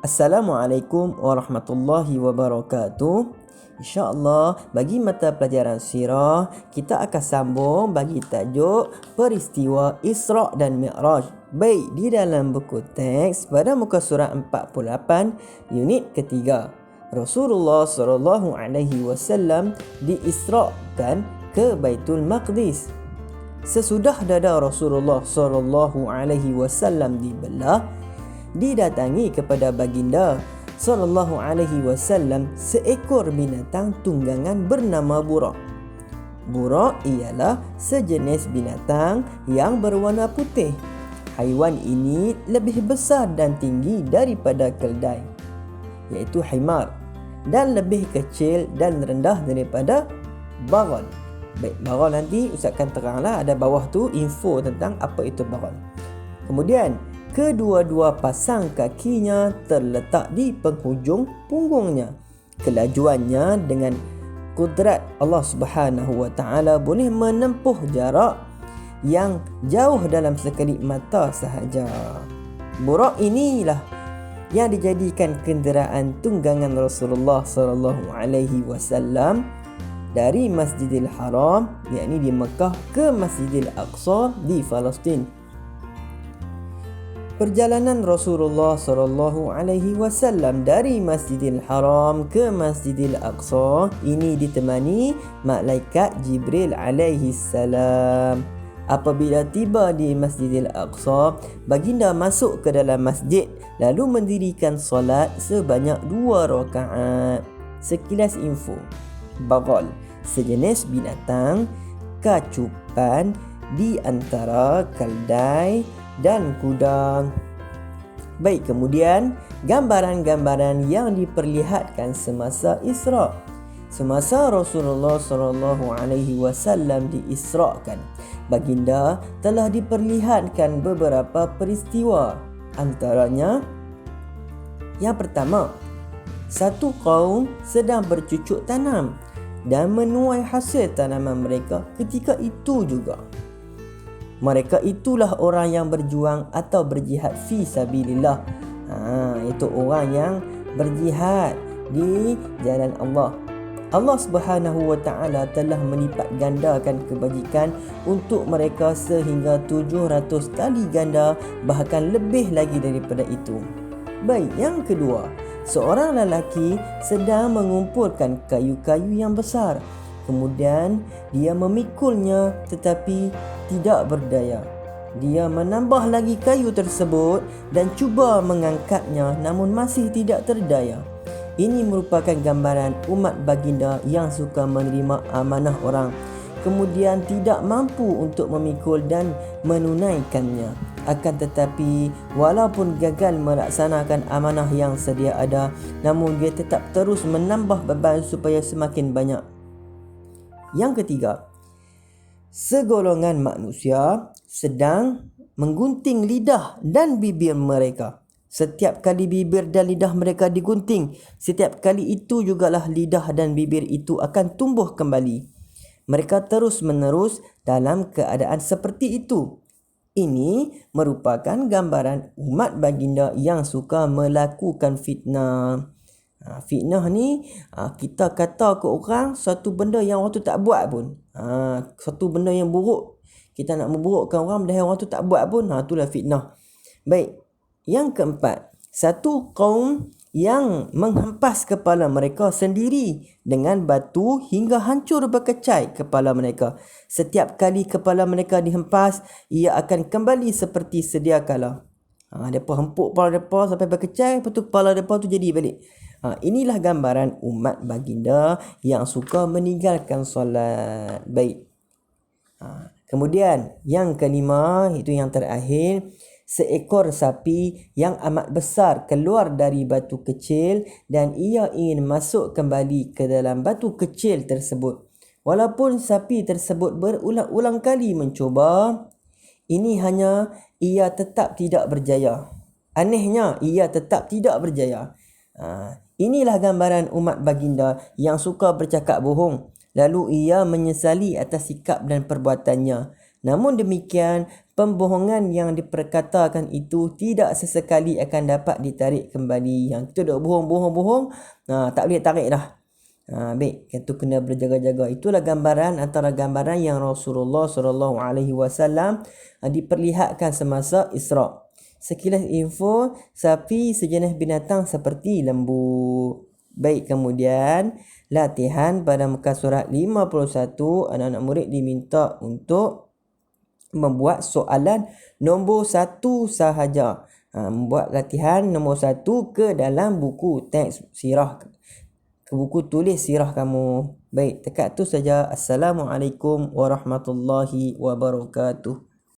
Assalamualaikum warahmatullahi wabarakatuh. InsyaAllah bagi mata pelajaran sirah, kita akan sambung bagi tajuk peristiwa Isra' dan Mi'raj. Baik, di dalam buku teks pada muka surat 48 unit ketiga, Rasulullah SAW diisra'kan ke Baitul Maqdis. Sesudah dada Rasulullah SAW dibelah, didatangi kepada baginda sallallahu alaihi wasallam seekor binatang tunggangan bernama burak. Burak ialah sejenis binatang yang berwarna putih. Haiwan ini lebih besar dan tinggi daripada keldai, iaitu himar, dan lebih kecil dan rendah daripada baghal. Baik, baghal nanti Ustaz akan teranglah, ada bawah tu info tentang apa itu baghal. Kemudian kedua-dua pasang kakinya terletak di penghujung punggungnya. Kelajuannya dengan kudrat Allah Subhanahu wa taala boleh menempuh jarak yang jauh dalam sekelip mata sahaja. Burak inilah yang dijadikan kenderaan tunggangan Rasulullah sallallahu alaihi wasallam dari Masjidil Haram, yakni di Mekah, ke Masjidil Aqsa di Palestin. Perjalanan Rasulullah sallallahu alaihi wasallam dari Masjidil Haram ke Masjidil Aqsa ini ditemani malaikat Jibril alaihi salam. Apabila tiba di Masjidil Aqsa, baginda masuk ke dalam masjid lalu mendirikan solat sebanyak 2 rakaat. Sekilas info. Baghal, sejenis binatang kacupan di antara keldai dan kuda. Baik, kemudian gambaran-gambaran yang diperlihatkan semasa Isra'. Semasa Rasulullah SAW diisra'kan, baginda telah diperlihatkan beberapa peristiwa. Antaranya, yang pertama, satu kaum sedang bercucuk tanam dan menuai hasil tanaman mereka ketika itu juga. Mereka itulah orang yang berjuang atau berjihad fi sabilillah. Itu orang yang berjihad di jalan Allah. Allah Subhanahu wa taala telah melipat gandakan kebajikan untuk mereka sehingga 700 kali ganda, bahkan lebih lagi daripada itu. Baik, yang kedua, seorang lelaki sedang mengumpulkan kayu-kayu yang besar. Kemudian dia memikulnya tetapi tidak berdaya. Dia menambah lagi kayu tersebut dan cuba mengangkatnya, namun masih tidak terdaya. Ini merupakan gambaran umat baginda yang suka menerima amanah orang, kemudian tidak mampu untuk memikul dan menunaikannya. Akan tetapi, walaupun gagal melaksanakan amanah yang sedia ada, namun dia tetap terus menambah beban supaya semakin banyak. Yang ketiga, segolongan manusia sedang menggunting lidah dan bibir mereka. Setiap kali bibir dan lidah mereka digunting, setiap kali itu jugalah lidah dan bibir itu akan tumbuh kembali. Mereka terus menerus dalam keadaan seperti itu. Ini merupakan gambaran umat baginda yang suka melakukan fitnah. Fitnah ni kita kata ke orang satu benda yang orang tu tak buat pun. Satu benda yang buruk, kita nak memburukkan orang padahal orang tu tak buat pun. Itulah fitnah. Baik, yang keempat, satu kaum yang menghempas kepala mereka sendiri dengan batu hingga hancur berkecai kepala mereka. Setiap kali kepala mereka dihempas, ia akan kembali seperti sedia kala. Mereka hempuk kepala mereka sampai berkecai, lepas tu kepala mereka tu jadi balik. Inilah gambaran umat baginda yang suka meninggalkan solat. Baik. Kemudian yang kelima, itu yang terakhir, seekor sapi yang amat besar keluar dari batu kecil dan ia ingin masuk kembali ke dalam batu kecil tersebut. Walaupun sapi tersebut berulang-ulang kali mencuba, ini hanya ia tetap tidak berjaya. Anehnya, ia tetap tidak berjaya. Inilah gambaran umat baginda yang suka bercakap bohong, lalu ia menyesali atas sikap dan perbuatannya. Namun demikian, pembohongan yang diperkatakan itu tidak sesekali akan dapat ditarik kembali. Yang kita dah bohong, tak boleh tarik dah. Baik, itu kena berjaga-jaga. Itulah gambaran antara gambaran yang Rasulullah SAW diperlihatkan semasa Isra'. Sekilas info, sapi sejenis binatang seperti lembu. Baik, kemudian latihan pada muka surat 51, anak-anak murid diminta untuk membuat soalan nombor 1 sahaja. Membuat latihan nombor 1 ke dalam buku teks sirah, ke buku tulis sirah kamu. Baik, dekat tu saja. Assalamualaikum warahmatullahi wabarakatuh.